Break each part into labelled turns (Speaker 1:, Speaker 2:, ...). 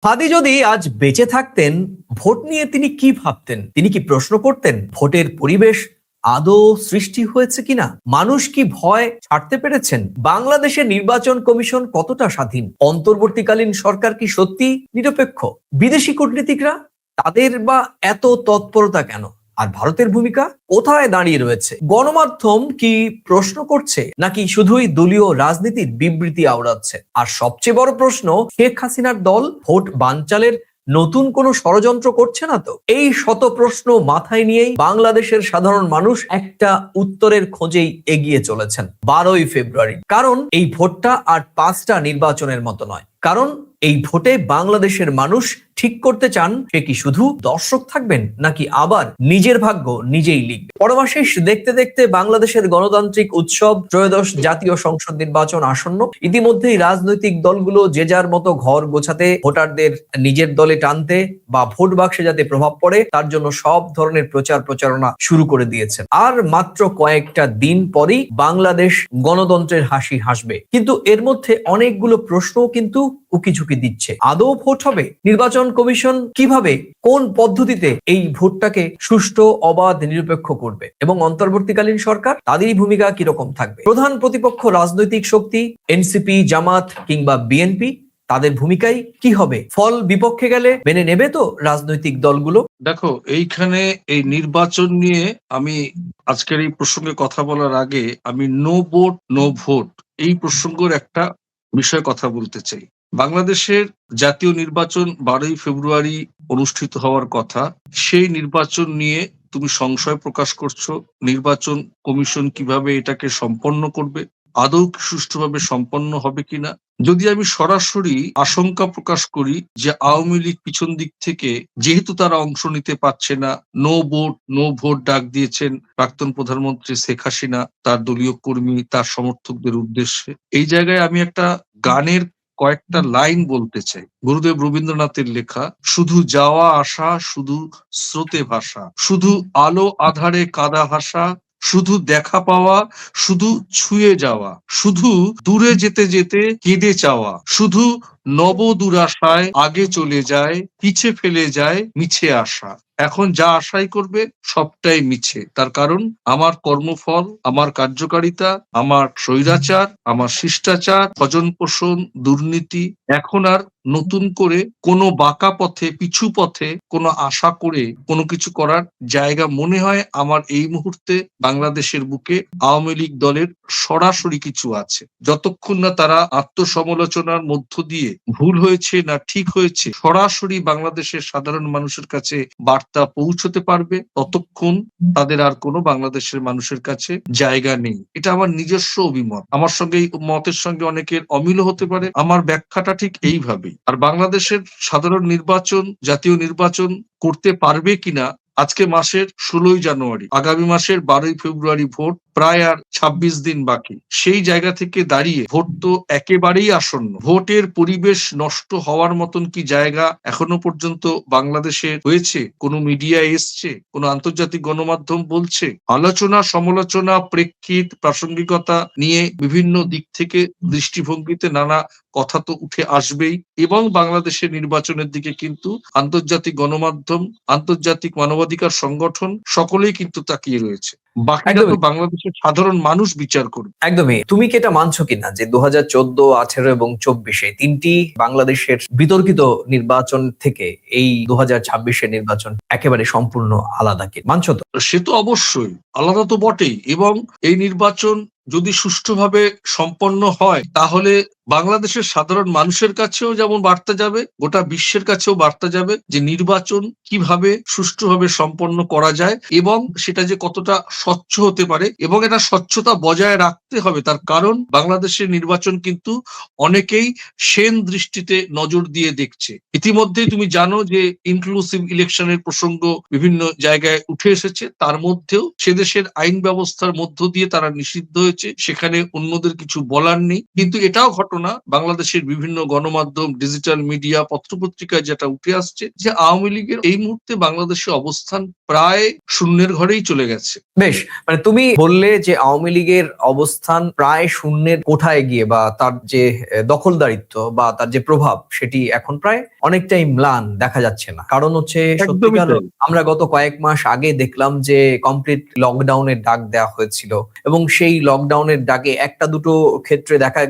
Speaker 1: হাদি যদি আজ বেঁচে থাকতেন, ভোট নিয়ে তিনি কি ভাবতেন? তিনি কি প্রশ্ন করতেন ভোটের পরিবেশ আদৌ সৃষ্টি হয়েছে কিনা? মানুষ কি ভয় ছাড়তে পেরেছেন? বাংলাদেশের নির্বাচন কমিশন কতটা স্বাধীন? অন্তর্বর্তীকালীন সরকার কি সত্যি নিরপেক্ষ? বিদেশি কূটনীতিকরা তাদের বা এত তৎপরতা কেন? আর ভারতের ভূমিকা কোথায় দাঁড়িয়ে রয়েছে? গণমাধ্যম কি প্রশ্ন করছে, নাকি শুধুই দলীয় রাজনীতির বিবৃতি আওড়াচ্ছে? আর সবচেয়ে বড় প্রশ্ন, শেখ হাসিনার দল ভোট বানচালের নতুন কোনো ষড়যন্ত্র করছে না তো? এই শত প্রশ্ন মাথায় নিয়েই বাংলাদেশের সাধারণ মানুষ একটা উত্তরের খোঁজেই এগিয়ে চলেছেন 12ই ফেব্রুয়ারি। কারণ এই ভোটটা আর 5টা নির্বাচনের মতো নয়। কারণ এই ভোটে বাংলাদেশের মানুষ ঠিক করতে চান সে কি শুধু দর্শক থাকবেন, নাকি আবার নিজের ভাগ্য নিজেই লিখবে। পরমাশেষ দেখতে দেখতে বাংলাদেশের গণতান্ত্রিক উৎসব ত্রয়োদশ জাতীয় সংসদ নির্বাচন আসন্ন। ইতিমধ্যেই রাজনৈতিক দলগুলো যে যার মতো ঘর গোছাতে, ভোটারদের নিজের দলে টানতে বা ভোট বাক্সে যাতে প্রভাব পড়ে তার জন্য সব ধরনের প্রচারণা শুরু করে দিয়েছে। আর মাত্র কয়েকটা দিন পরেই বাংলাদেশ গণতন্ত্রের হাসি হাসবে। কিন্তু এর মধ্যে অনেকগুলো প্রশ্নও কিন্তু উকিঝুঁকি দিচ্ছে। আদৌ ভোট হবে? নির্বাচন কমিশন কিভাবে, কোন পদ্ধতিতে এই ভোটটাকে সুষ্ঠু, অবাধ, নিরপেক্ষ করবে? এবং অন্তর্বর্তীকালীন সরকার, তাদেরই ভূমিকা কিরকম থাকবে? প্রধান প্রতিপক্ষ রাজনৈতিক শক্তি এনসিপি, জামাত কিংবা বিএনপি, তাদের ভূমিকাই কি হবে? ফল বিপক্ষে গেলে মেনে নেবে তো রাজনৈতিক দলগুলো?
Speaker 2: দেখো, এইখানে এই নির্বাচন নিয়ে আমি আজকের এই প্রসঙ্গে কথা বলার আগে আমি নো ভোট নো ভোট এই প্রসঙ্গের একটা বিষয়ে কথা বলতে চাই। বাংলাদেশের জাতীয় নির্বাচন 12ই ফেব্রুয়ারি অনুষ্ঠিত হওয়ার কথা। সেই নির্বাচন নিয়ে তুমি সংশয় প্রকাশ করছো নির্বাচন কমিশন কিভাবে এটাকে সম্পন্ন করবে, আদৌ কি সুষ্ঠুভাবে সম্পন্ন হবে কিনা। যদি আমি সরাসরি আশঙ্কা প্রকাশ করি যে আওয়ামী লীগ পিছন দিক থেকে, যেহেতু তারা অংশ নিতে পারছে না, নো ভোট নো ভোট ডাক দিয়েছেন প্রাক্তন প্রধানমন্ত্রী শেখ হাসিনা তার দলীয় কর্মী, তার সমর্থকদের উদ্দেশ্যে। এই জায়গায় আমি একটা গানের কয়েকটা লাইন বলতে চাই, গুরুদেব রবীন্দ্রনাথের লেখা। শুধু যাওয়া আসা, শুধু স্রোতে ভাসা, শুধু আলো আধারে কাদা ভাসা, শুধু দেখা পাওয়া, শুধু ছুঁয়ে যাওয়া, শুধু দূরে যেতে যেতে কেঁদে চাওয়া, শুধু নব দুরাশায় আগে চলে যায়, পিছে ফেলে যায় মিছে আশা। এখন যা আশাই করবে সবটাই মিছে। তার কারণ আমার কর্মফল, আমার কার্যকারিতা, আমার স্বৈরাচার, আমার শিষ্টাচার, ভজন পোষণ, দুর্নীতি। এখন আর নতুন করে কোনো বাঁকা পথে, পিছু পথে কোনো আশা করে কোনো কিছু করার জায়গা মনে হয় আমার এই মুহূর্তে বাংলাদেশের বুকে আওয়ামী লীগ দলের সরাসরি কিছু আছে। যতক্ষণ না তারা আত্মসমালোচনার মধ্য দিয়ে ভুল হয়েছে না ঠিক হয়েছে সরাসরি বাংলাদেশের সাধারণ মানুষের কাছে বার্তা পৌঁছতে পারবে, ততক্ষণ তাদের আর কোনো বাংলাদেশের মানুষের কাছে জায়গা নেই। এটা আমার নিজস্ব অভিমত। আমার সঙ্গে এই মতের সঙ্গে অনেকের অমিলও হতে পারে। আমার ব্যাখ্যাটা ঠিক এইভাবেই। আর বাংলাদেশের সাধারণ নির্বাচন, জাতীয় নির্বাচন করতে পারবে কিনা, আজকে মাসের 16ই জানুয়ারি, আগামী মাসের 12ই ফেব্রুয়ারি ভোট, প্রায় আর 26 দিন বাকি। সেই জায়গা থেকে দাঁড়িয়ে ভোট তো একেবারেই আসন্ন। ভোটের পরিবেশ নষ্ট হওয়ার মতন কি জায়গা এখনো পর্যন্ত বাংলাদেশে হয়েছে? কোনো মিডিয়া এসছে? কোনো আন্তর্জাতিক গণমাধ্যম বলছে? আলোচনা, সমালোচনা, প্রেক্ষিত, প্রাসঙ্গিকতা নিয়ে বিভিন্ন দিক থেকে দৃষ্টিভঙ্গিতে নানা কথা তো উঠে আসবেই। এবং বাংলাদেশের নির্বাচনের দিকে কিন্তু আন্তর্জাতিক গণমাধ্যম, আন্তর্জাতিক মানবাধিকার সংগঠন সকলেই কিন্তু তাকিয়ে রয়েছে। বাকিটা তো বাংলাদেশের সাধারণ মানুষ বিচার করবে।
Speaker 1: একদমই। তুমি কি এটা মানছো কিনা যে 2014, 18 এবং 24 তিনটি বাংলাদেশের বিতর্কিত নির্বাচন থেকে এই 2026-এর নির্বাচন একেবারে সম্পূর্ণ আলাদা? কি মানছো তো?
Speaker 2: সে তো অবশ্যই আলাদা তো বটেই। এবং এই নির্বাচন যদি সুষ্ঠুভাবে সম্পন্ন হয় তাহলে বাংলাদেশের সাধারণ মানুষের কাছেও যেমন বার্তা যাবে, গোটা বিশ্বের কাছেও বার্তা যাবে যে নির্বাচন কিভাবে সুষ্ঠুভাবে সম্পন্ন করা যায় এবং সেটা যে কতটা স্বচ্ছ হতে পারে। এবং এটা স্বচ্ছতা বজায় রাখতে হবে, তার কারণ বাংলাদেশের নির্বাচন কিন্তু অনেকেই সেন দৃষ্টিতে নজর দিয়ে দেখছে। ইতিমধ্যেই তুমি জানো যে ইনক্লুসিভ ইলেকশনের প্রসঙ্গ বিভিন্ন জায়গায় উঠে এসেছে। তার মধ্যেও সে দেশের আইন ব্যবস্থার মধ্য দিয়ে তারা নিষিদ্ধ হয়েছে, সেখানে অন্যদের কিছু বলার নেই। কিন্তু এটাও ঘটনা ঘটনা বাংলাদেশের বিভিন্ন গণমাধ্যম, ডিজিটাল মিডিয়া, পত্রপত্রিকায় যেটা উঠে আসছে যে আওয়ামী লীগের এই মুহূর্তে বাংলাদেশের অবস্থান প্রায় শূন্যের ঘরেই চলে গেছে।
Speaker 1: বেশ, মানে তুমি বললে যে আওয়ামী লীগের অবস্থান প্রায় শূন্যের কোঠায় গিয়ে, বা তার যে দখলদারিত্ব বা তার যে প্রভাব সেটি এখন প্রায় অনেকটাই ম্লান দেখা যাচ্ছে না। কারণ হচ্ছে
Speaker 2: একদমই
Speaker 1: সত্যিকার
Speaker 2: তাই।
Speaker 1: আমরা গত কয়েক মাস আগে দেখলাম যে কমপ্লিট লকডাউনের ডাক দেওয়া হয়েছিল, এবং সেই লকডাউনের ডাকে একটা দুটো ক্ষেত্রে দেখা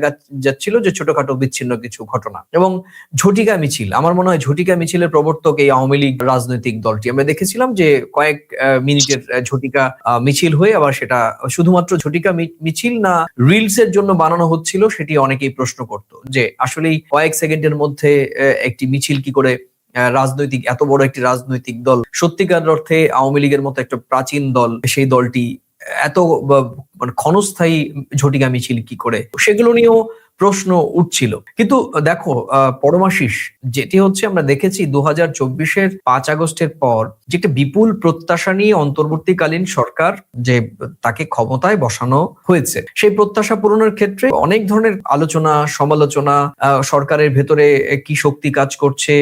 Speaker 1: যাচ্ছিল যে ছোটখাটো বিচ্ছিন্ন কিছু ঘটনা এবং ঝটিকা মিছিল। আমার মনে হয় ঝটিকা মিছিলের প্রবর্তক এই আওয়ামী লীগ রাজনৈতিক দলটি। আমরা দেখেছিলাম যে কয়েক মিনিটের ঝটিকা মিছিল হয়ে আবার সেটা শুধুমাত্র ঝটিকা মিছিল না রিলস এর জন্য বানানো হচ্ছিল, সেটি অনেকেই প্রশ্ন করত যে আসলেই কয়েক সেকেন্ডের মধ্যে একটি মিছিল কি করে রাজনৈতিক, এত বড় একটি রাজনৈতিক দল, সত্যিকার অর্থে আওয়ামী লীগের মতো একটা প্রাচীন দল, সেই দলটি এত মানে ক্ষণস্থায়ী ঝটিকা মিছিল কি করে, সেগুলো নিয়েও প্রশ্ন উঠছিল। কিন্তু দেখো পরমাশিস, যেটি হচ্ছে আমরা দেখেছি 2024-এর 5 আগস্টের পর যে একটা বিপুল প্রত্যাশা নিয়ে অন্তর্বর্তীকালীন সরকার যে তাকে ক্ষমতায় বসানো হয়েছে, সেই প্রত্যাশা পূরণের ক্ষেত্রে অনেক ধরনের আলোচনা সমালোচনা, সরকারের ভেতরে কি শক্তি কাজ করছে,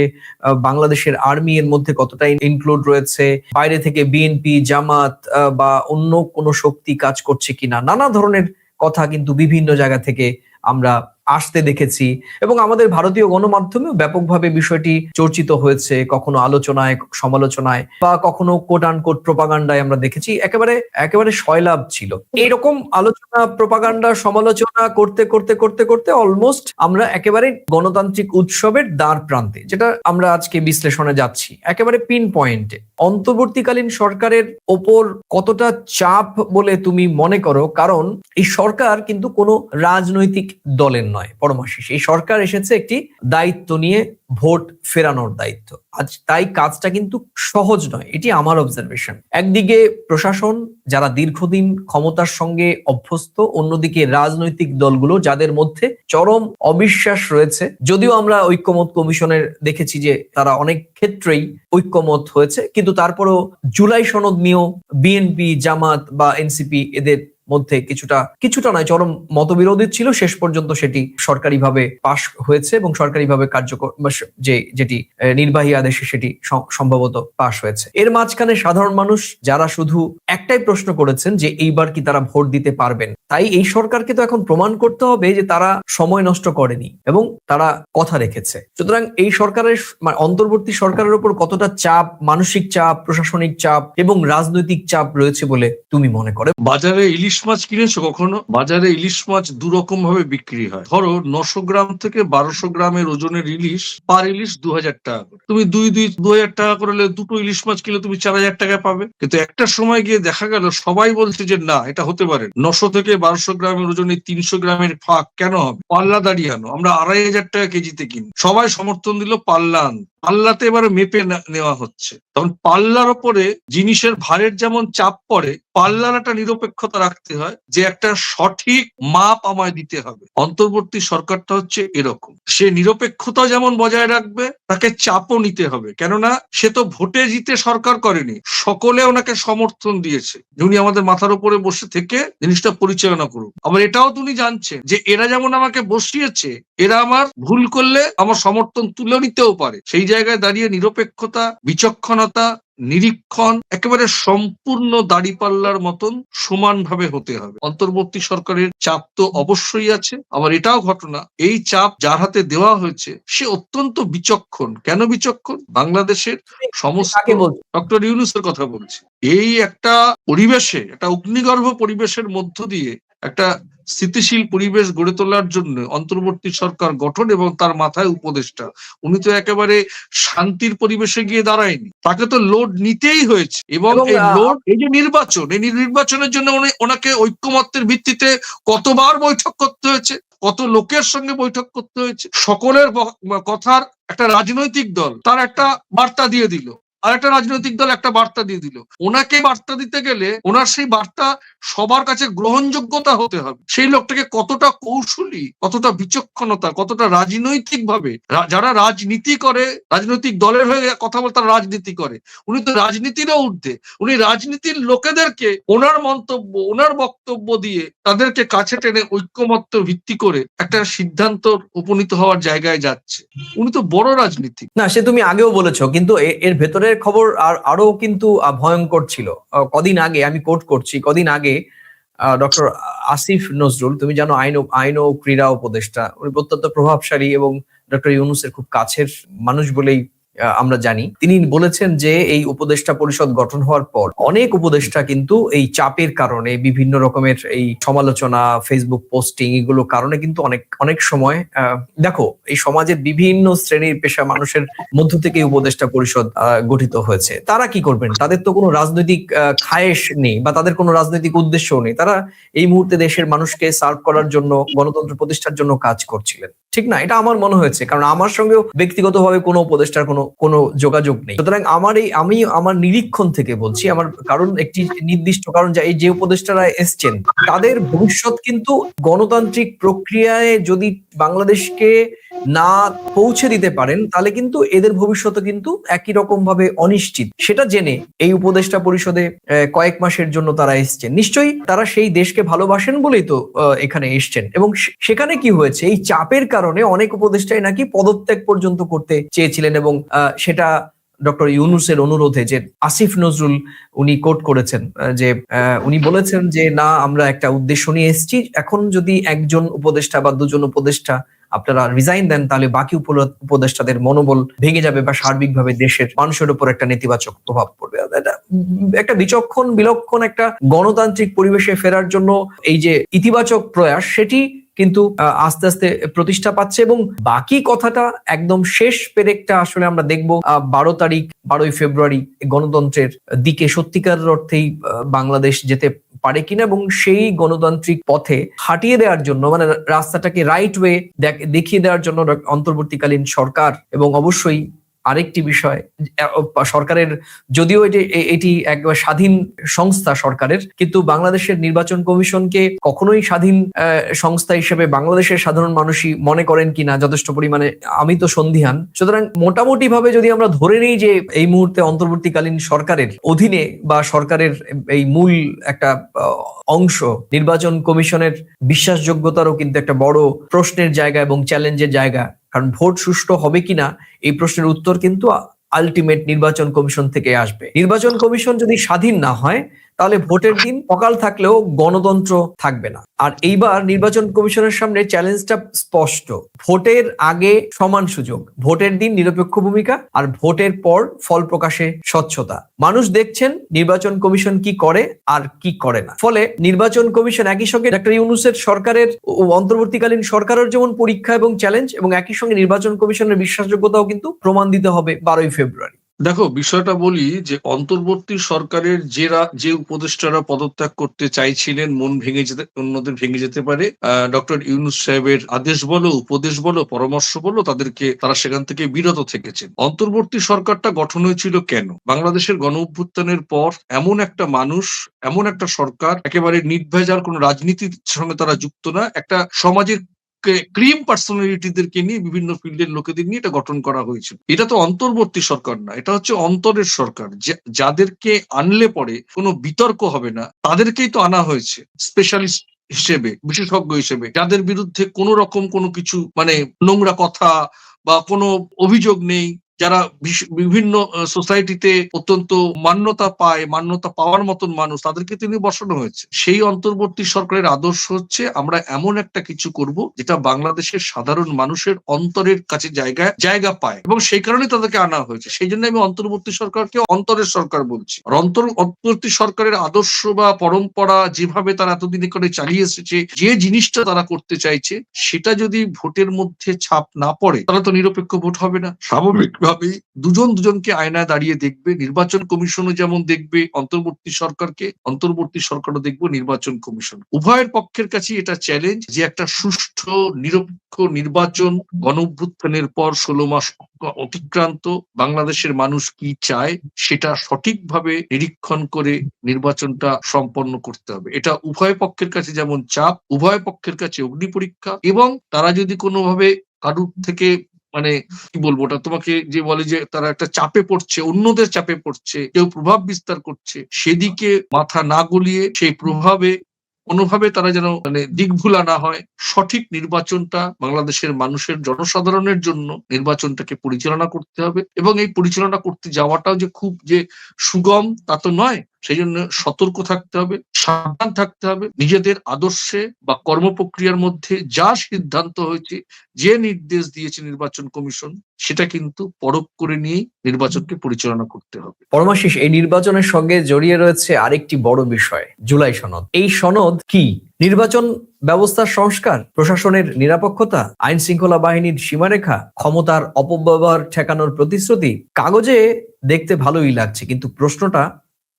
Speaker 1: বাংলাদেশের আর্মি এর মধ্যে কতটা ইনক্লুড রয়েছে, বাইরে থেকে বিএনপি, জামাত বা অন্য কোনো শক্তি কাজ করছে কিনা, নানা ধরনের কথা কিন্তু বিভিন্ন জায়গা থেকে আমরা আসতে দেখেছি, এবং আমাদের ভারতীয় গণমাধ্যমেও ব্যাপকভাবে বিষয়টি চর্চিত হয়েছে, কখনো আলোচনায় সমালোচনায় বা কখনো কোট আন কোট প্রোপাগান্ডায় আমরা দেখেছি। একেবারে একেবারে সয়লাভ ছিল এইরকম আলোচনা, প্রোপাগান্ডা, সমালোচনা করতে করতে করতে করতে অলমোস্ট আমরা একেবারে গণতান্ত্রিক উৎসবের দ্বার প্রান্তে, যেটা আমরা আজকে বিশ্লেষণে যাচ্ছি, একেবারে পিন পয়েন্টে অন্তর্বর্তীকালীন সরকারের ওপর কতটা চাপ বলে তুমি মনে করো? কারণ এই সরকার কিন্তু কোনো রাজনৈতিক দলের নয় পরমাশিস, এই সরকার এসেছে একটি দায়িত্ব নিয়ে, ভোট ফেরানোর দায়িত্ব। আজ তাই কাজটা কিন্তু সহজ নয়, এটি আমার অবজারভেশন। একদিকে প্রশাসন যারা দীর্ঘদিন ক্ষমতার সঙ্গে অভ্যস্ত, অন্যদিকে রাজনৈতিক দলগুলো যাদের মধ্যে চরম অবিশ্বাস রয়েছে। যদিও আমরা ঐক্যমত কমিশনের দেখেছি যে তারা অনেক ক্ষেত্রেই ঐক্যমত হয়েছে, কিন্তু তারপরেও জুলাই সনদ নিয়েও বিএনপি, জামাত বা এনসিপি এদের মধ্যে কিছুটা নয়, চরম মতবিরোধী ছিল। শেষ পর্যন্ত সেটি সরকারিভাবে পাশ হয়েছে এবং সরকারিভাবে কার্যকর, যেটি নির্বাহী আদেশে সেটি সম্ভবত পাশ হয়েছে। এর মাঝখানে সাধারণ মানুষ যারা শুধু একটাই প্রশ্ন করেছেন যে এইবার কি তারা ভোট দিতে পারবেন। তাই এই সরকারকে তো এখন প্রমাণ করতে হবে যে তারা সময় নষ্ট করেনি এবং তারা কথা রেখেছে। সুতরাং এই সরকারের, অন্তর্বর্তী সরকারের উপর কতটা চাপ, মানসিক চাপ, প্রশাসনিক চাপ এবং রাজনৈতিক চাপ রয়েছে বলে তুমি মনে করো?
Speaker 2: বাজারে ইলিশ মাছ কিনেছো কখনো? বাজারে ইলিশ মাছ দুরকম ভাবে বিক্রি হয়। ধরো 900 গ্রাম থেকে 1200 গ্রামের ওজনের ইলিশ, পার ইলিশ 2000 টাকা করে। তুমি 2000 টাকা করে দুটো ইলিশ মাছ কিনলে তুমি 4000 টাকা পাবে। কিন্তু একটা সময় গিয়ে দেখা গেল সবাই বলছে যে না, এটা হতে পারে 900 থেকে 1200 গ্রামের ওজনে 300 গ্রামের ফাঁক কেন হবে, পাল্লা দাঁড়িয়ে আনো, আমরা 2500 টাকা কেজিতে কিনি। সবাই সমর্থন দিল পাল্লা আন, পাল্লাতে এবারে মেপে নেওয়া হচ্ছে। তখন পাল্লার ওপরে জিনিসের ভারের যেমন চাপ পড়ে, পাল্লার একটা নিরপেক্ষতা রাখতে হয় যে একটা সঠিক মাপ আমায় দিতে হবে। অন্তর্বর্তী সরকারটা হচ্ছে এরকম, সে নিরপেক্ষতা যেমন বজায় রাখবে, তাকে চাপও নিতে হবে। কেননা সে তো ভোটে জিতে সরকার করেনি, সকলে ওনাকে সমর্থন দিয়েছে, উনি আমাদের মাথার উপরে বসে থেকে জিনিসটা পরিচালনা করুন। আবার এটাও তুমি জানছেন যে এরা যেমন আমাকে বসিয়েছে, এরা আমার ভুল করলে আমার সমর্থন তুলে নিতেও পারে। সেই জায়গায় দাঁড়িয়ে নিরপেক্ষতা, বিচক্ষণতা, নিরীক্ষণ একেবারে সম্পূর্ণ দাড়িপাল্লার মতন সমানভাবে হতে হবে। অন্তর্বর্তী সরকারের চাপ তো অবশ্যই আছে। আবার এটাও ঘটনা, এই চাপ যার হাতে দেওয়া হয়েছে সে অত্যন্ত বিচক্ষণ। কেন বিচক্ষণ? বাংলাদেশের সমস্ত, ডক্টর ইউনূসের কথা বলছি, এই একটা পরিবেশে, একটা অগ্নিগর্ভ পরিবেশের মধ্য দিয়ে একটা স্থিতিশীল পরিবেশ গড়ে তোলার জন্য অন্তর্বর্তী সরকার গঠন এবং তার মাথায় উপদেষ্টা। উনি তো একেবারে শান্তির পরিবেশে গিয়ে দাঁড়ায়নি, তাকে তো লোড নিতেই হয়েছে। এবং এই লোড, এই যে নির্বাচন, এই নির্বাচনের জন্য ওনাকে ঐক্যমত্যের ভিত্তিতে কতবার বৈঠক করতে হয়েছে, কত লোকের সঙ্গে বৈঠক করতে হয়েছে। সকলের কথার একটা রাজনৈতিক দল তার একটা বার্তা দিয়ে দিল, আর একটা রাজনৈতিক দল একটা বার্তা দিয়ে দিল, ওনাকে বার্তা দিতে গেলে ওনার সেই বার্তা সবার কাছে গ্রহণযোগ্যতা হতে হবে। সেই লোকটাকে কতটা কৌশলী, কতটা বিচক্ষণতা, কতটা রাজনৈতিক ভাবে, যারা রাজনীতি করে, রাজনৈতিক দলের হয়ে কথা বলে তারা রাজনীতি করে, উনি তো রাজনীতিরও ঊর্ধ্বে, উনি রাজনীতির লোকেদেরকে ওনার মন্তব্য, ওনার বক্তব্য দিয়ে তাদেরকে কাছে টেনে ঐক্যমত্য ভিত্তি করে একটা সিদ্ধান্ত উপনীত হওয়ার জায়গায় যাচ্ছে। উনি তো বড় রাজনীতিক।
Speaker 1: না, সে তুমি আগেও বলেছো, কিন্তু এর ভেতরের খবর আরো কিন্তু ভয়ঙ্কর ছিল। কদিন আগে, আমি কোট করছি, কদিন আগে ডক্টর আসিফ নজরুল, তুমি জানো আইন ও ক্রীড়া উপদেষ্টা, উনি অত্যন্ত প্রভাবশালী এবং ডক্টর ইউনূসের খুব কাছের মানুষ বলেই আমরা জানি। তিনি বলেছেন যে এই উপদেষ্টা পরিষদ গঠন হওয়ার পর অনেক উপদেষ্টা কিন্তু এই চাপের কারণে, বিভিন্ন রকমের এই সমালোচনা, ফেসবুক পোস্টিং, এগুলো কারণে কিন্তু অনেক সময় দেখো, এই সমাজের বিভিন্ন শ্রেণীর পেশা মানুষের মধ্য থেকে উপদেষ্টা পরিষদ গঠিত হয়েছে। তারা কি করবেন? তাদের তো কোনো রাজনৈতিক খায়েশ নেই বা তাদের কোনো রাজনৈতিক উদ্দেশ্যও নেই। তারা এই মুহূর্তে দেশের মানুষকে সার্ভ করার জন্য, গণতন্ত্র প্রতিষ্ঠার জন্য কাজ করছিলেন, ঠিক না? এটা আমার মনে হয়েছে, কারণ আমার সঙ্গেও ব্যক্তিগতভাবে কোনো উপদেষ্টার কোনো যোগাযোগ নেই। সুতরাং আমি আমার নিরীক্ষণ থেকে বলছি, আমার কারণ একটি নির্দিষ্ট কারণ, যে এই যে উপদেষ্টারা এসছেন তাদের ভবিষ্যৎ কিন্তু গণতান্ত্রিক প্রক্রিয়ায় যদি বাংলাদেশকে না পৌঁছে দিতে পারেন, তাহলে কিন্তু এদের ভবিষ্যৎ কিন্তু একই রকম ভাবে অনিশ্চিত। সেটা জেনে এই উপদেষ্টা পরিষদে কয়েক মাসের জন্য তারা এসছেন। নিশ্চয়ই তারা সেই দেশকে ভালোবাসেন বলেই তো এখানে এসছেন। এবং সেখানে কি হয়েছে, এই চাপের কারণে অনেক উপদেষ্টাই নাকি পদত্যাগ পর্যন্ত করতে চেয়েছিলেন, এবং সেটা ডক্টর ইউনূসের অনুরোধে, যে আসিফ নজরুল উনি কোট করেছেন, যে উনি বলেছেন যে না, আমরা একটা উদ্দেশ্য নিয়ে এসেছি, এখন যদি একজন উপদেষ্টা বা দুজন উপদেষ্টা আপনারা রিজাইন দেন, তাহলে বাকি উপদেষ্টাদের মনোবল ভেঙে যাবে বা সার্বিকভাবে দেশের মানুষের উপর একটা নেতিবাচক প্রভাব পড়বে। একটা বিলক্ষণ একটা গণতান্ত্রিক পরিবেশে ফেরার জন্য এই যে ইতিবাচক প্রয়াস, সেটি কিন্তু আস্তে আস্তে প্রতিষ্ঠা পাচ্ছে। এবং বাকি কথাটা একদম শেষ পেরেকটা আসলে আমরা দেখবো 12ই ফেব্রুয়ারি গণতন্ত্রের দিকে সত্যিকার অর্থেই বাংলাদেশ যেতে পারে কিনা, এবং সেই গণতান্ত্রিক পথে হাঁটিয়ে দেওয়ার জন্য, মানে রাস্তাটাকে রাইট ওয়ে দেখিয়ে দেওয়ার জন্য অন্তর্বর্তীকালীন সরকার, এবং অবশ্যই আরেকটি বিষয়, সরকারের যদিও এটি একবার স্বাধীন সংস্থা সরকারের, কিন্তু বাংলাদেশের নির্বাচন কমিশনকে কখনোই স্বাধীন সংস্থা হিসেবে বাংলাদেশের সাধারণ মানুষই মনে করেন কিনা যথেষ্ট পরিমাণে আমি তো সন্দিহান। সুতরাং মোটামুটি ভাবে যদি আমরা ধরে নিই যে এই মুহূর্তে অন্তর্বর্তীকালীন সরকারের অধীনে বা সরকারের এই মূল একটা অংশ, নির্বাচন কমিশনের বিশ্বাসযোগ্যতারও কিন্তু একটা বড় প্রশ্নের জায়গা এবং চ্যালেঞ্জের জায়গা। কারণ ভোট সুষ্ঠু হবে কিনা এই প্রশ্নের উত্তর কিন্তু আলটিমেট নির্বাচন কমিশন থেকে আসবে। নির্বাচন কমিশন যদি স্বাধীন না হয়, তাহলে ভোটের দিন সকাল থাকলেও গণতন্ত্র থাকবে না। আর এইবার নির্বাচন কমিশনের সামনে চ্যালেঞ্জটা স্পষ্ট, ভোটের আগে সমান সুযোগ, ভোটের দিন নিরপেক্ষ ভূমিকা, আর ভোটের পর ফল প্রকাশে স্বচ্ছতা। মানুষ দেখছেন নির্বাচন কমিশন কি করে আর কি করে না। ফলে নির্বাচন কমিশন একই সঙ্গে ডক্টর ইউনূসের সরকারের অন্তর্বর্তীকালীন সরকারের যেমন পরীক্ষা এবং চ্যালেঞ্জ, এবং একই সঙ্গে নির্বাচন কমিশনের বিশ্বাসযোগ্যতাও কিন্তু প্রমাণ দিতে হবে 12ই ফেব্রুয়ারি।
Speaker 2: দেখো, বিষয়টা বলি যে অন্তর্বর্তী সরকারের যে উপদেষ্টারা পদত্যাগ করতে চাইছিলেন, মন ভেঙে যেতে, অন্যদের ভেঙে যেতে পারে, ডক্টর ইউনূস সাহেবের আদেশ বলো, উপদেশ বলো, পরামর্শ বলো, তারা সেখান থেকে বিরত থেকেছেন। অন্তর্বর্তী সরকারটা গঠন হয়েছিল কেন? বাংলাদেশের গণ অভ্যুত্থানের পর এমন একটা মানুষ, এমন একটা সরকার, একেবারে নির্ভেজাল, কোনো রাজনীতির সঙ্গে তারা যুক্ত না, একটা সমাজের ক্রিম পার্সোনালিটিদেরকে নিয়ে, বিভিন্ন ফিল্ডের লোকেদের নিয়ে এটা গঠন করা হয়েছিল। এটা তো অন্তর্বর্তী সরকার না, এটা হচ্ছে অন্তরের সরকার। যাদেরকে আনলে পরে কোনো বিতর্ক হবে না, তাদেরকেই তো আনা হয়েছে স্পেশালিস্ট হিসেবে, বিশেষজ্ঞ হিসেবে, যাদের বিরুদ্ধে কোনো রকম কোনো কিছু, মানে নোংরা কথা বা কোনো অভিযোগ নেই, যারা বিভিন্ন সোসাইটিতে অত্যন্ত মান্যতা পাওয়ার মতন মানুষ, তাদেরকে তিনি বসানো হয়েছে। সেই অন্তর্বর্তী সরকারের আদর্শ হচ্ছে আমরা এমন একটা কিছু করব যেটা বাংলাদেশের সাধারণ মানুষের অন্তরের কাছে জায়গা পায়, এবং সেই কারণে তাদেরকে আনা হয়েছে। সেই জন্য আমি অন্তর্বর্তী সরকারকে অন্তরের সরকার বলছি। আর অন্তর্বর্তী সরকারের আদর্শ বা পরম্পরা যেভাবে তারা এতদিন করে চালিয়ে এসেছে, যে জিনিসটা তারা করতে চাইছে, সেটা যদি ভোটের মধ্যে ছাপ না পড়ে, তাহলে তো নিরপেক্ষ ভোট হবে না। স্বাভাবিক ভাবেই দুজন দুজনকে আয়নায় দাঁড়িয়ে দেখবে। নির্বাচন কমিশনও যেমন দেখবে অন্তর্বর্তী সরকারকে, অন্তর্বর্তী সরকারও দেখবে নির্বাচন কমিশন। উভয়ের পক্ষের কাছেই এটা চ্যালেঞ্জ যে একটা সুষ্ঠু নিরপেক্ষ নির্বাচন গণঅভ্যুত্থানের পর 16 মাস অতিক্রান্ত বাংলাদেশের মানুষ কি চায় সেটা সঠিকভাবে নিরীক্ষণ করে নির্বাচনটা সম্পন্ন করতে হবে। এটা উভয় পক্ষের কাছে যেমন চাপ, উভয় পক্ষের কাছে অগ্নি পরীক্ষা, এবং তারা যদি কোনোভাবে কারুর থেকে মানে কি বলবো, ওটা তোমাকে যে বলে যে তারা একটা চাপে পড়ছে, অন্যদের চাপে পড়ছে, কেউ প্রভাব বিস্তার করছে, সেদিকে মাথা না গলিয়ে সেই প্রভাবে কোনোভাবে তারা যেন দিকভুলা না হয়। সঠিক নির্বাচনটা বাংলাদেশের মানুষের জনসাধারণের জন্য নির্বাচনটাকে পরিচালনা করতে হবে, এবং এই পরিচালনা করতে যাওয়াটাও যে খুব যে সুগম তা তো নয়। সেই জন্য সতর্ক থাকতে হবে, সাবধান থাকতে হবে। নিজেদের আদর্শে বা কর্মপ্রক্রিয়ার মধ্যে যা সিদ্ধান্ত হয়েছে, যে নির্দেশ দিয়েছে নির্বাচন কমিশন, সেটা কিন্তু পরখ করে নিয়েই নির্বাচনকে পরিচালনা করতে হবে।
Speaker 1: পরমাশিস, এই নির্বাচনের সঙ্গে জড়িয়ে রয়েছে আরেকটি বড় বিষয়, জুলাই সনদ। এই সনদ কি? নির্বাচন ব্যবস্থার সংস্কার, প্রশাসনের নিরপেক্ষতা, আইন শৃঙ্খলা বাহিনীর সীমারেখা, ক্ষমতার অপব্যবহার ঠেকানোর প্রতিশ্রুতি? কাগজে দেখতে ভালোই লাগছে, কিন্তু প্রশ্নটা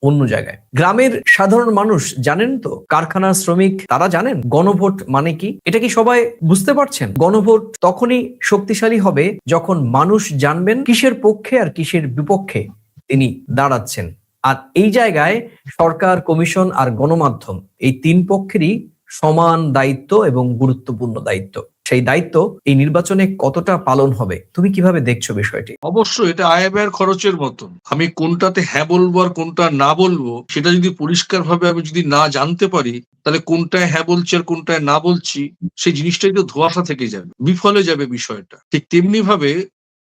Speaker 1: অন্য জায়গায়। গ্রামের সাধারণ মানুষ জানেন তো? কারখানার শ্রমিক তারা জানেন গণভোট মানে কি? এটা কি সবাই বুঝতে পারছেন? গণভোট তখনই শক্তিশালী হবে যখন মানুষ জানবেন কিসের পক্ষে আর কিসের বিপক্ষে তিনি দাঁড়াচ্ছেন। আর এই জায়গায় সরকার, কমিশন আর গণমাধ্যম, এই তিন পক্ষেরই সমান দায়িত্ব এবং গুরুত্বপূর্ণ দায়িত্ব। সেই দায়িত্ব এই নির্বাচনে কতটা পালন হবে, তুমি কিভাবে দেখছো বিষয়টি?
Speaker 2: অবশ্যই এটা আয় ব্যয়ের খরচের মতন। আমি কোনটাতে হ্যাঁ বলবো আর কোনটা না বলবো সেটা যদি পরিষ্কার ভাবে আমি যদি না জানতে পারি, তাহলে কোনটায় হ্যাঁ বলছি আর কোনটায় না বলছি সেই জিনিসটাই তো ধোঁয়াশা থেকে যাবে, বিফলে যাবে বিষয়টা। ঠিক তেমনি ভাবে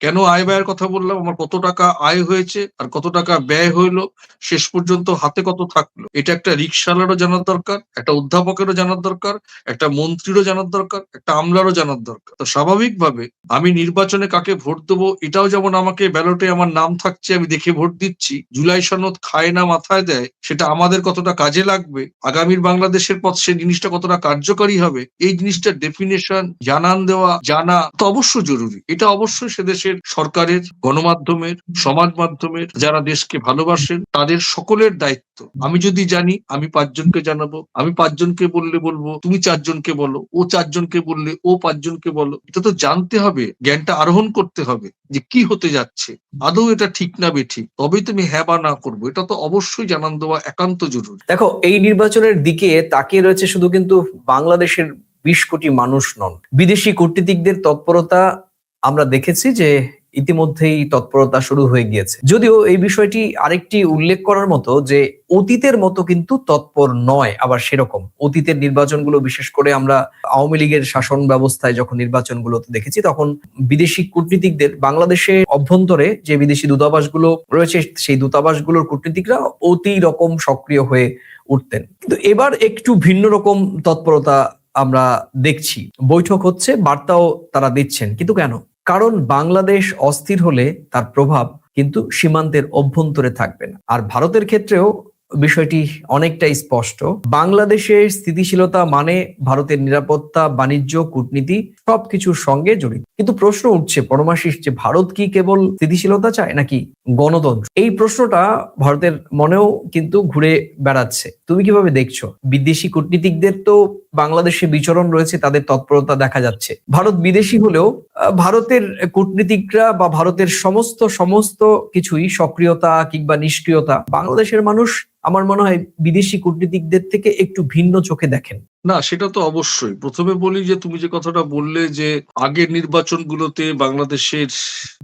Speaker 2: কেন আয় ব্যয়ের কথা বললাম, আমার কত টাকা আয় হয়েছে আর কত টাকা ব্যয় হইলো, শেষ পর্যন্ত হাতে কত থাকলো, এটা একটা রিকশাওয়ালারও জানার দরকার, একটা অধ্যাপকেরও জানার দরকার, একটা মন্ত্রীরও জানার দরকার, একটা আমলারও জানার দরকার। তো স্বাভাবিকভাবে আমি নির্বাচনে কাকে ভোট দেবো এটাও যেমন আমাকে ব্যালটে আমার নাম থাকছে, আমি দেখে ভোট দিচ্ছি। জুলাই সনদ খায় না মাথায় দেয়, সেটা আমাদের কতটা কাজে লাগবে, আগামীর বাংলাদেশের পথ সেই জিনিসটা কতটা কার্যকারী হবে, এই জিনিসটার ডেফিনেশন জানান দেওয়া, জানা তো অবশ্যই জরুরি। এটা অবশ্যই সে দেশের সরকারের, গণমাধ্যমের, সমাজ মাধ্যমের, যারা দেশকে ভালোবাসেন তাদের সকলের দায়িত্ব। আমি যদি জানি আমি 5 জনকে জানাবো, আমি 5 জনকে বললে বলবো তুমি 4 জনকে বলো, ও 4 জনকে বললে ও 5 জনকে বলো। এটা তো জানতে হবে, জ্ঞানটা আরোহণ করতে হবে যে কি হতে যাচ্ছে, আদৌ এটা ঠিক না বেঠিক, তবেই তুমি হ্যাঁ বা না করবো। এটা তো অবশ্যই জানান দেওয়া একান্ত জরুরি।
Speaker 1: দেখো, এই নির্বাচনের দিকে তাকিয়ে রয়েছে শুধু কিন্তু বাংলাদেশের 20 কোটি মানুষ নন, বিদেশি কূটনীতিকদের তৎপরতা আমরা দেখেছি যে ইতিমধ্যেই তৎপরতা শুরু হয়ে গিয়েছে। যদিও এই বিষয়টি আরেকটি উল্লেখ করার মতো যে অতীতের মতো কিন্তু তৎপর নয়। আবার সেরকম অতীতের নির্বাচনগুলো, বিশেষ করে আমরা আওয়ামী লীগের শাসন ব্যবস্থায় যখন নির্বাচনগুলোতে দেখেছি, তখন বিদেশি কূটনীতিকদের বাংলাদেশে অভ্যন্তরে যে বিদেশি দূতাবাসগুলো রয়েছে সেই দূতাবাসগুলোর কূটনীতিকরা অতি রকম সক্রিয় হয়ে উঠতেন। কিন্তু এবার একটু ভিন্ন রকম তৎপরতা আমরা দেখছি। বৈঠক হচ্ছে, বার্তাও তারা দিচ্ছেন, কিন্তু কেন? কারণ বাংলাদেশ অস্থির হলে তার প্রভাব কিন্তু সীমান্তের অভ্যন্তরে থাকবে না। আর ভারতের ক্ষেত্রেও বিষয়টি অনেকটাই স্পষ্ট। বাংলাদেশের স্থিতিশীলতা মানে ভারতের নিরাপত্তা, বাণিজ্য, কূটনীতি সবকিছুর সঙ্গে জড়িত। কিন্তু প্রশ্ন উঠছে পরমাশিস, যে ভারত কি কেবল স্থিতিশীলতা চায় নাকি গণতন্ত্র? এই প্রশ্নটা ভারতের মনেও কিন্তু ঘুরে বেড়াচ্ছে। তুমি কিভাবে দেখছো? বিদেশি কূটনীতিকদের তো বাংলাদেশে বিচরণ রয়েছে, তাদের তৎপরতা দেখা যাচ্ছে। ভারত বিদেশি হলেও ভারতের কূটনীতিকরা বা ভারতের সমস্ত কিছুই, সক্রিয়তা কিংবা নিষ্ক্রিয়তা, বাংলাদেশের মানুষ আমার মনে হয় বিদেশি কূটনীতিকদের থেকে একটু ভিন্ন চোখে দেখেন।
Speaker 2: না, সেটা তো অবশ্যই। প্রথমে বলি যে তুমি যে কথাটা বললে যে আগের নির্বাচনগুলোতে বাংলাদেশের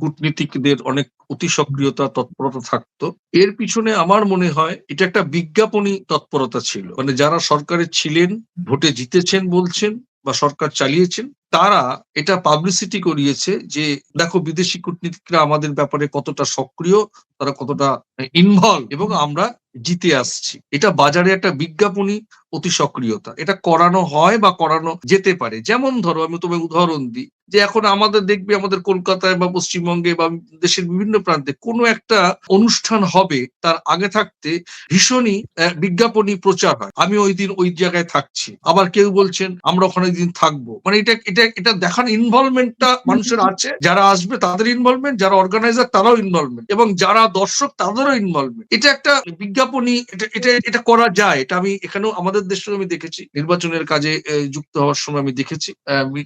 Speaker 2: কূটনীতিকদের অনেক অতি সক্রিয়তা, তৎপরতা থাকতো, এর পিছনে আমার মনে হয় এটা একটা বিজ্ঞাপনী তৎপরতা ছিল। মানে যারা সরকারে ছিলেন, ভোটে জিতেছেন বলছেন বা সরকার চালিয়েছেন, তারা এটা পাবলিসিটি করিয়েছে যে দেখো বিদেশি কূটনীতিকরা আমাদের ব্যাপারে কতটা সক্রিয়, তারা কতটা ইনভলভ, এবং আমরা জিতে আসছি। এটা বাজারে একটা বিজ্ঞাপনী অতি সক্রিয়তা, এটা করানো হয় বা করানো যেতে পারে। যেমন ধরো আমি তোমায় উদাহরণ দিই, যে এখন আমাদের দেখবে আমাদের কলকাতায় বা পশ্চিমবঙ্গে বা দেশের বিভিন্ন প্রান্তে কোনো একটা অনুষ্ঠান হবে, তার আগে থাকতে ভীষণই বিজ্ঞাপনী প্রচার হয়, আমি ওই দিন ওই জায়গায় থাকছি, আবার কেউ বলছেন আমরা ওখানে ওই দিন থাকবো। মানে এটা দেখার ইনভলভমেন্টটা মানুষের আছে, যারা আসবে তাদের ইনভলভমেন্ট, যারা অর্গানাইজার তারাও ইনভলভমেন্ট, এবং যারা দর্শক তাদেরও ইনভলভমেন্ট। এটা একটা বিজ্ঞাপনী, এটা করা যায়। এটা আমি এখানেও আমাদের দেশেও আমি দেখেছি, নির্বাচনের কাজে যুক্ত হওয়ার সময় আমি দেখেছি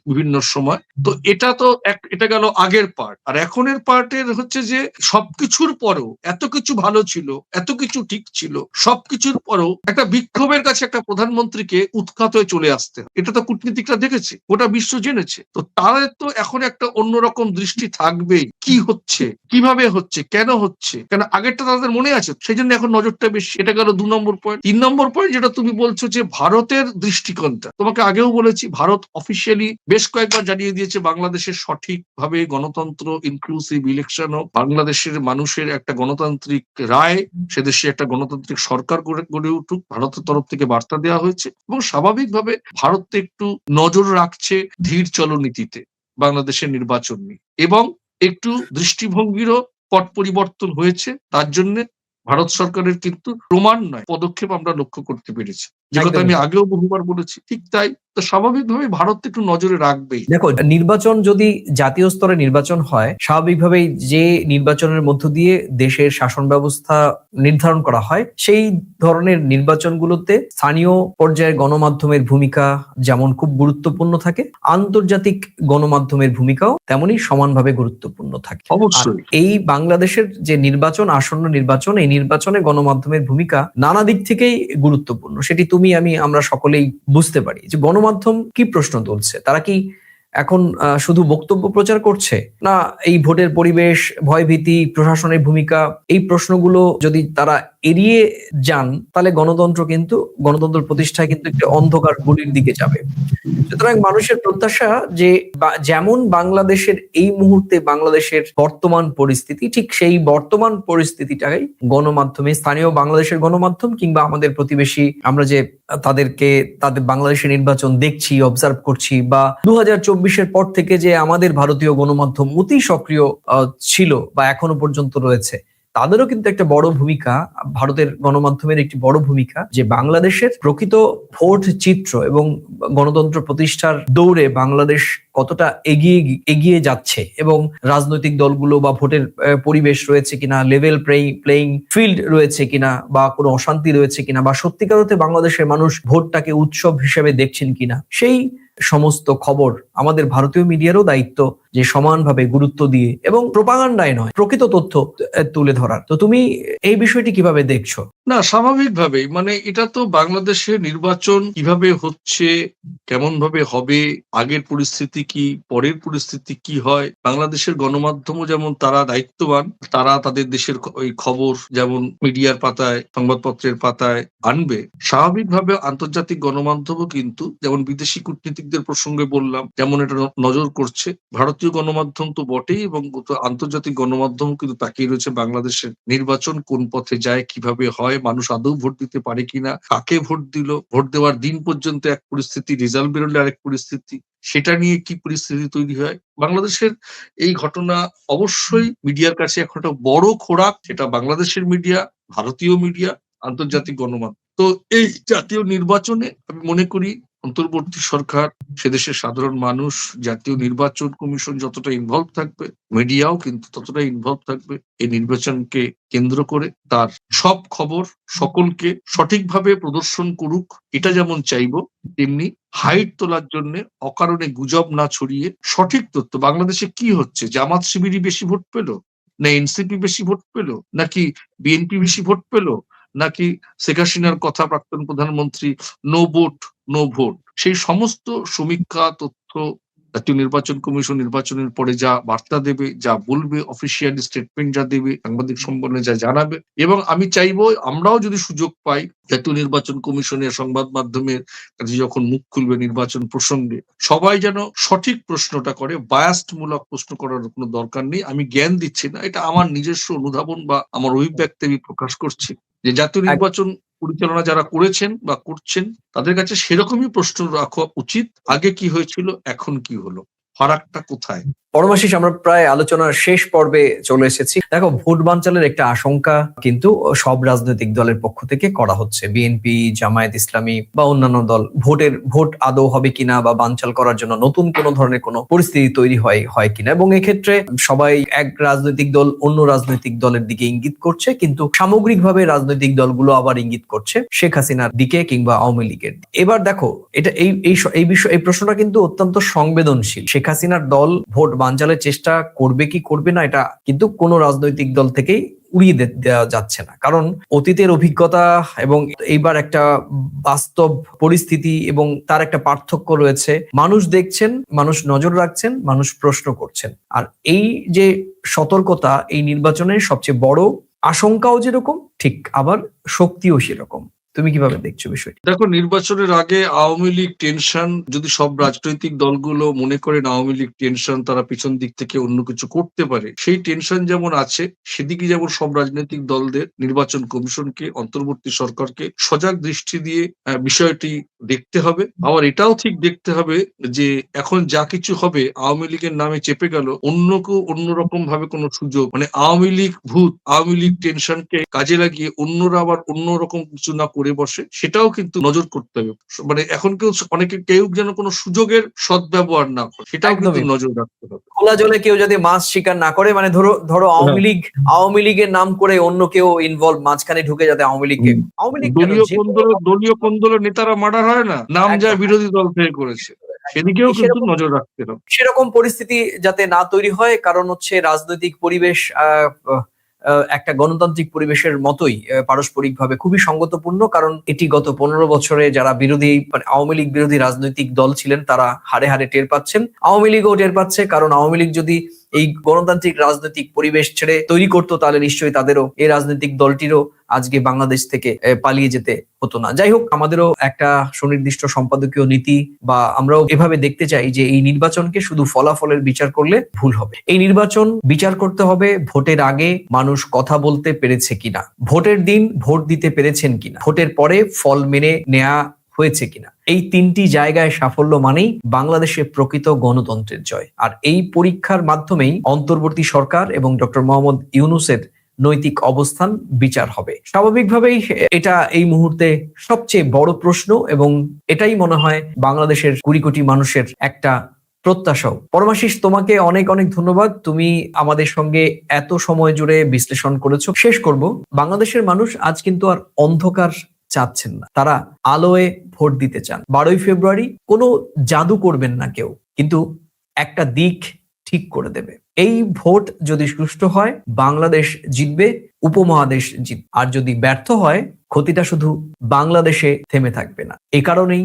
Speaker 2: বিভিন্ন সময়। তো এটা গেল আগের পার্ট। আর এখনের পার্টের হচ্ছে যে সবকিছুর পরেও এত কিছু ভালো ছিল, এত কিছু ঠিক ছিল, সবকিছুর পরেও একটা বিক্ষোভের কাছে একটা প্রধানমন্ত্রীকে উৎখাত হয়ে চলে আসতে হয়। এটা তো কূটনীতিকরা দেখেছে, গোটা বিশ্ব জেনেছে। তো তাদের তো এখন একটা অন্যরকম দৃষ্টি থাকবেই, কি হচ্ছে, কিভাবে হচ্ছে, কেন হচ্ছে, কেন আগেরটা তাদের মনে আছে, সেই জন্য এখন নজরটা বেশি। এটা গেল 2 নম্বর পয়েন্ট। 3 নম্বর পয়েন্ট যেটা তুমি বলছো যে ভারতের দৃষ্টিকোণটা, তোমাকে আগেও বলেছি, ভারত অফিসিয়ালি বেশ কয়েকবার জানিয়ে দিয়েছে বাংলাদেশের সঠিকভাবে গণতন্ত্র, ইনক্লুসিভ ইলেকশন হোক, বাংলাদেশের মানুষের একটা গণতান্ত্রিক রায়, সে দেশে একটা গণতান্ত্রিক সরকার গড়ে উঠুক, ভারতের তরফ থেকে বার্তা দেওয়া হয়েছে। এবং স্বাভাবিকভাবে ভারত একটু নজর রাখছে ধীর চলনীতিতে বাংলাদেশের নির্বাচন নিয়ে, এবং একটু দৃষ্টিভঙ্গিরও পট পরিবর্তন হয়েছে। তার জন্য ভারত সরকারের কিন্তু ক্রমান্বয়ে পদক্ষেপ আমরা লক্ষ্য করতে পেরেছি, যে কথা আমি আগেও বহুবার বলেছি। ঠিক তাই, তো স্বাভাবিকভাবে ভারত একটু নজরে রাখবেই।
Speaker 1: দেখো, নির্বাচন যদি জাতীয় স্তরে নির্বাচন হয়, স্বাভাবিকভাবেই যে নির্বাচনের মধ্য দিয়ে দেশের শাসন ব্যবস্থা নির্ধারণ করা হয়, সেই ধরনের নির্বাচনগুলোতে স্থানীয় পর্যায়ের গণমাধ্যমের ভূমিকা যেমন খুব গুরুত্বপূর্ণ থাকে, আন্তর্জাতিক গণমাধ্যমের ভূমিকাও তেমনই সমানভাবে গুরুত্বপূর্ণ থাকে। আর
Speaker 2: অবশ্যই
Speaker 1: এই বাংলাদেশের যে নির্বাচন, আসন্ন নির্বাচন, এই নির্বাচনে গণমাধ্যমের ভূমিকা নানা দিক থেকেই গুরুত্বপূর্ণ। সেটি তুমি, আমি, আমরা সকলেই বুঝতে পারি। যে গণমাধ্যম কি প্রশ্ন তুলছে, তারা কি এখন শুধু বক্তব্য প্রচার করছে, না এই ভোটের পরিবেশ, ভয়ভীতি, প্রশাসনের ভূমিকা, এই প্রশ্নগুলো যদি তারা এড়িয়ে যান, তাহলে গণতন্ত্র প্রতিষ্ঠায় কিন্তু একটি অন্ধকার গলির দিকে যাবে। সুতরাং মানুষের প্রত্যাশা যে যেমন বাংলাদেশের এই মুহূর্তে বাংলাদেশের বর্তমান পরিস্থিতি, ঠিক সেই বর্তমান পরিস্থিতিটাই গণমাধ্যমে, স্থানীয় বাংলাদেশের গণমাধ্যম কিংবা আমাদের প্রতিবেশী, আমরা যে তাদের বাংলাদেশের নির্বাচন দেখছি, অবজার্ভ করছি, বা 2024-এর পর থেকে যে আমাদের ভারতীয় গণমাধ্যম অতি সক্রিয় ছিল বা এখনো পর্যন্ত রয়েছে, তাদেরও কিন্তু একটা বড় ভূমিকা, ভারতের গণমাধ্যমের একটি বড় ভূমিকা, যে বাংলাদেশের প্রকৃত ভোট চিত্র এবং গণতন্ত্র প্রতিষ্ঠার দৌড়ে বাংলাদেশ কতটা এগিয়ে যাচ্ছে, এবং রাজনৈতিক দলগুলো বা ভোটের পরিবেশ রয়েছে কিনা, লেভেল প্লেইং ফিল্ড রয়েছে কিনা, বা কোনো অশান্তি রয়েছে কিনা, বা সত্যিকার অর্থে বাংলাদেশের মানুষ ভোটটাকে উৎসব হিসেবে দেখছেন কিনা, সেই সমস্ত খবর আমাদের ভারতীয় মিডিয়ারও দায়িত্ব যে সমানভাবে গুরুত্ব দিয়ে এবং প্রোপাগান্ডায় নয়, প্রকৃত তথ্য তুলে ধরার। তো তুমি এই বিষয়টি কিভাবে দেখছো?
Speaker 2: না, স্বাভাবিকভাবেই, মানে এটা তো বাংলাদেশের নির্বাচন কিভাবে হচ্ছে, কেমন ভাবে হবে, আগের পরিস্থিতি কি, পরের পরিস্থিতি কি হয়, বাংলাদেশের গণমাধ্যমও যেমন তারা দায়িত্ববান, তারা তাদের দেশের ওই খবর যেমন মিডিয়ার পাতায়, সংবাদপত্রের পাতায় আনবে, স্বাভাবিকভাবে আন্তর্জাতিক গণমাধ্যমও কিন্তু, যেমন বিদেশি কূটনীতিকদের প্রসঙ্গে বললাম, যেমন এটা নজর করছে, ভারতীয় গণমাধ্যম তো বটেই, এবং আন্তর্জাতিক গণমাধ্যম কিন্তু তাকিয়ে রয়েছে বাংলাদেশের নির্বাচন কোন পথে যায়, কিভাবে হয়, মানুষ আদৌ ভোট দিতে পারে কিনা, কাকে ভোট দিল, ভোট দেওয়ার দিন পর্যন্ত এক পরিস্থিতি, রেজাল্ট বেরোলে আরেক পরিস্থিতি, সেটা নিয়ে কি পরিস্থিতি তৈরি হয়। বাংলাদেশের এই ঘটনা অবশ্যই মিডিয়ার কাছে এখন একটা বড় খোরাক, সেটা বাংলাদেশের মিডিয়া, ভারতীয় মিডিয়া, আন্তর্জাতিক গণমাধ্যম। তো এই জাতীয় নির্বাচনে আমি মনে করি অন্তর্বর্তী সরকার, সেদেশের সাধারণ মানুষ, জাতীয় নির্বাচন কমিশন যতটা ইনভলভ থাকবে, মিডিয়াও কিন্তু ততটা ইনভলভ থাকবে এই নির্বাচনকে কেন্দ্র করে। তার সব খবর সকলকে সঠিকভাবে প্রদর্শন করুক, এটা যেমন চাইবো, তেমনি হাইট তোলার জন্য অকারণে গুজব না ছড়িয়ে সঠিক তথ্য, বাংলাদেশে কি হচ্ছে, জামাত শিবিরই বেশি ভোট পেল, না এনসিপি বেশি ভোট পেল, নাকি বিএনপি বেশি ভোট পেল, নাকি শেখ হাসিনার কথা প্রাক্তন প্রধানমন্ত্রী নো ভোট নো ভোট, সেই সমস্ত সমীক্ষা তথ্য জাতীয় নির্বাচন কমিশন নির্বাচনের পরে যা বার্তা দেবে, যা বলবে, অফিসিয়াল স্টেটমেন্ট যা দেবে, সাংবাদিক সম্মেলনে যা জানাবে, এবং আমি চাইবো আমরাও যদি সুযোগ পাই, জাতীয় নির্বাচন কমিশনের সংবাদ মাধ্যমের কাছে যখন মুখ খুলবে নির্বাচন প্রসঙ্গে, সবাই যেন সঠিক প্রশ্নটা করে, বায়াসড মূলক প্রশ্ন করার কোনো দরকার নেই। আমি জ্ঞান দিচ্ছি না, এটা আমার নিজস্ব অনুধাবন বা আমার অভিব্যক্তি আমি প্রকাশ করছি। যে জাতীয় নির্বাচন পরিচালনা যারা করেছেন বা করছেন তাদের কাছে সেরকমই প্রশ্ন রাখা উচিত, আগে কি হয়েছিল, এখন কি হলো, ফারাকটা কোথায়?
Speaker 1: পরমাশিস, আমরা প্রায় আলোচনার শেষ পর্বে চলে এসেছি। দেখো, ভোট বানচালের একটা আশঙ্কা কিন্তু সব রাজনৈতিক দলের পক্ষ থেকে করা হচ্ছে। বিএনপি, জামায়াত ইসলামী বা অন্যান্য দল ভোট আদৌ হবে কিনা বা বানচাল করার জন্য নতুন কোনো ধরনের কোনো পরিস্থিতি তৈরি হয় কিনা, এবং এক্ষেত্রে সবাই এক রাজনৈতিক দল অন্য রাজনৈতিক দলের দিকে ইঙ্গিত করছে, কিন্তু সামগ্রিকভাবে রাজনৈতিক দলগুলো আবার ইঙ্গিত করছে শেখ হাসিনার দিকে কিংবা আওয়ামী লীগের। এবার দেখো, এটা এই প্রশ্নটা কিন্তু অত্যন্ত সংবেদনশীল। শেখ হাসিনার দল ভোট বানচালের চেষ্টা করবে কি করবে না, এটা কিন্তু কোনো রাজনৈতিক দল থেকেই উড়িয়ে দেওয়া যাচ্ছে না। কারণ অতীতের অভিজ্ঞতা এবং এইবার একটা বাস্তব পরিস্থিতি এবং তার একটা পার্থক্য রয়েছে। মানুষ দেখছেন, মানুষ নজর রাখছেন, মানুষ প্রশ্ন করছেন। আর এই যে সতর্কতা, এই নির্বাচনের সবচেয়ে বড় আশঙ্কাও যেরকম, ঠিক আবার শক্তিও সেরকম। তুমি কিভাবে দেখছো বিষয়টি?
Speaker 2: দেখো, নির্বাচনের আগে আওয়ামী লীগ টেনশন, যদি সব রাজনৈতিক দলগুলো মনে করেন আওয়ামী লীগ টেনশন তারা পিছন দিক থেকে অন্য কিছু করতে পারে, সেই টেনশন যেমন আছে, সেদিকে যেমন সব রাজনৈতিক দলদের নির্বাচন কমিশনকে, অন্তর্বর্তী সরকারকে সজাগ দৃষ্টি দিয়ে বিষয়টি দেখতে হবে। আবার এটাও ঠিক দেখতে হবে যে এখন যা কিছু হবে আওয়ামী লীগের নামে চেপে গেল, অন্য কেউ অন্যরকম ভাবে কোনো সুযোগ, মানে আওয়ামী লীগ ভূত, আওয়ামী লীগ টেনশনকে কাজে লাগিয়ে অন্যরা আবার অন্যরকম কিছু না করে বসে, সেটাও কিন্তু নজর করতে হবে। মানে এখন কেউ যেন কোনো সুযোগের সদ্ব্যবহার না করে, সেটাও কিন্তু
Speaker 1: একদমই
Speaker 2: নজর রাখতে হবে।
Speaker 1: খোলা জলে কেউ যদি মাছ শিকার না করে, মানে ধরো আওয়ামী লীগের নাম করে অন্য কেউ ইনভলভ, মাঝখানে ঢুকে যাতে আওয়ামী লীগ কেন,
Speaker 2: দলীয় কোন্দলের নেতারা মার্ডার হয় না, নাম যায় বিরোধী দল থেকে করেছে, সেদিকেও কিন্তু নজর রাখতে হবে।
Speaker 1: সেরকম পরিস্থিতি যাতে না তৈরি হয়। কারণ হচ্ছে রাজনৈতিক পরিবেশ একটা গণতান্ত্রিক পরিবেশের মতোই পারস্পরিকভাবে খুবই সঙ্গতপূর্ণ। কারণ এটি গত 15 বছরে যারা বিরোধী, মানে আওয়ামী লীগ বিরোধী রাজনৈতিক দল ছিলেন, তারা হাড়ে হাড়ে টের পাচ্ছেন, আওয়ামী লীগও টের পাচ্ছে। কারণ আওয়ামী লীগ যদি এই গণতান্ত্রিক রাজনৈতিক পরিবেশ ছেড়ে তৈরি করতো, তাহলে নিশ্চয়ই তাদেরও, এই রাজনৈতিক দলটিরও আজকে বাংলাদেশ থেকে পালিয়ে যেতে হতো না। যাই হোক, আমাদেরও একটা সুনির্দিষ্ট সম্পাদকীয় নীতি, বা আমরাও এভাবে দেখতে চাই যে এই নির্বাচনকে শুধু ফলাফলের বিচার করলে ভুল হবে। এই নির্বাচন বিচার করতে হবে ভোটের আগে মানুষ কথা বলতে পেরেছে কিনা, ভোটের দিন ভোট দিতে পেরেছেন কিনা, ভোটের পরে ফল মেনে নেওয়া হয়েছে কিনা। এই তিনটি জায়গায় সাফল্য মানেই বাংলাদেশের প্রকৃত গণতন্ত্রের জয়। আর এই পরীক্ষার মাধ্যমেই অন্তর্বর্তী সরকার এবং ডক্টর মোহাম্মদ ইউনূসের নৈতিক অবস্থান বিচার হবে। স্বাভাবিকভাবেই এটা এই মুহূর্তে সবচেয়ে বড় প্রশ্ন, এবং এটাই মনে হয় বাংলাদেশের 20 কোটি মানুষের একটা প্রত্যাশাও। পরমাশিস, তোমাকে অনেক অনেক ধন্যবাদ। তুমি আমাদের সঙ্গে এত সময় জুড়ে বিশ্লেষণ করেছো। শেষ করব, বাংলাদেশের মানুষ আজ কিন্তু আর অন্ধকার চাচ্ছেন না, তারা আলোয় ভোট দিতে চান। 12ই ফেব্রুয়ারি কোনো জাদু করবেন না কেউ, কিন্তু একটা দিক ঠিক করে দেবে। এই ভোট যদি সুষ্ঠু হয়, বাংলাদেশ জিতবে, উপমহাদেশ জিতবে। আর যদি ব্যর্থ হয়, ক্ষতিটা শুধু বাংলাদেশে থেমে থাকবে না। এ কারণেই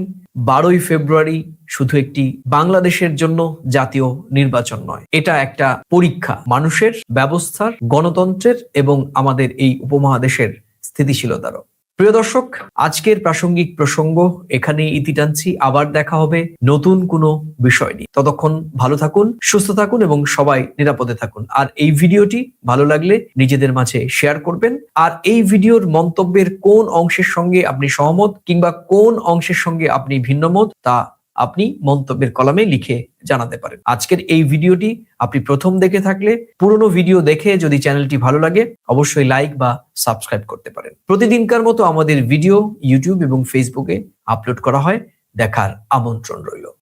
Speaker 1: 12ই ফেব্রুয়ারি শুধু একটি বাংলাদেশের জন্য জাতীয় নির্বাচন নয়, এটা একটা পরীক্ষা মানুষের, ব্যবস্থার, গণতন্ত্রের এবং আমাদের এই উপমহাদেশের স্থিতিশীলতারও। প্রিয় দর্শক, আজকের প্রাসঙ্গিক প্রসঙ্গ এখানেই ইতি টানছি। আবার দেখা হবে নতুন কোনো বিষয় নিয়ে। ততক্ষণ ভালো থাকুন, সুস্থ থাকুন এবং সবাই নিরাপদে থাকুন। আর এই ভিডিওটি ভালো লাগলে নিজেদের মাঝে শেয়ার করবেন। আর এই ভিডিওর মন্তব্যের কোন অংশের সঙ্গে আপনি সহমত কিংবা কোন অংশের সঙ্গে আপনি ভিন্নমত, তা আপনি মন্তব্যের কলামে লিখে জানাতে পারেন। আজকের এই ভিডিওটি আপনি প্রথম দেখে থাকলে পুরনো ভিডিও দেখে যদি চ্যানেলটি ভালো লাগে, অবশ্যই লাইক বা সাবস্ক্রাইব করতে পারেন। প্রতিদিনকার মতো আমাদের ভিডিও ইউটিউব এবং ফেসবুকে আপলোড করা হয়, দেখার আমন্ত্রণ রইল।